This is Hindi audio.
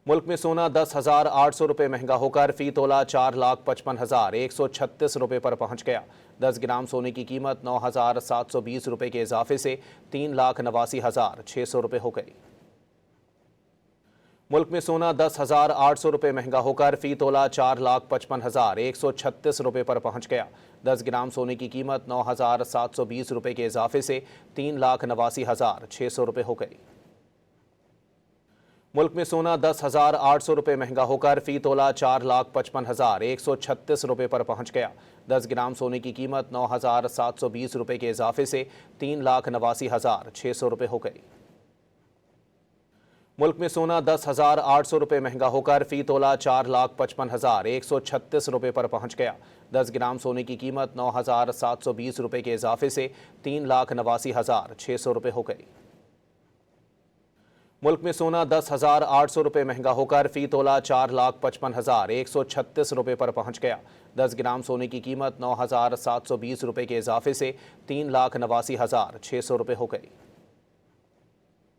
मुल्क में सोना 10,800 रुपये महंगा होकर फी तोला 4,55,136 रुपये पर पहुंच गया। 10 ग्राम सोने की कीमत 9,720 रुपये के इजाफे से 3,89,600 रुपये हो गई। मुल्क में सोना 10,800 रुपये महंगा होकर फी तोला 4,55,136 रुपये पर पहुंच गया। 10 ग्राम सोने की कीमत 9,720 रुपये के इजाफे से 3,89,600 रुपये हो गई। मुल्क में सोना 10,800 रुपये महंगा होकर फी तोला 4,55,136 रुपये पर पहुंच गया। 10 ग्राम सोने की कीमत 9,720 रुपये के इजाफे से 3,89,600 रुपये हो गई। मुल्क में सोना 10,800 रुपये महंगा होकर फी तोला 4,55,136 रुपये पर पहुंच गया। 10 ग्राम सोने की कीमत 9,720 रुपये के इजाफे से 3,89,600 रुपये हो गई। मुल्क में सोना 10,800 रुपये महंगा होकर फी तोला 4,55,136 रुपये पर पहुंच गया। 10 ग्राम सोने की कीमत 9,720 रुपये के इजाफे से 3,89,600 रुपये हो गई।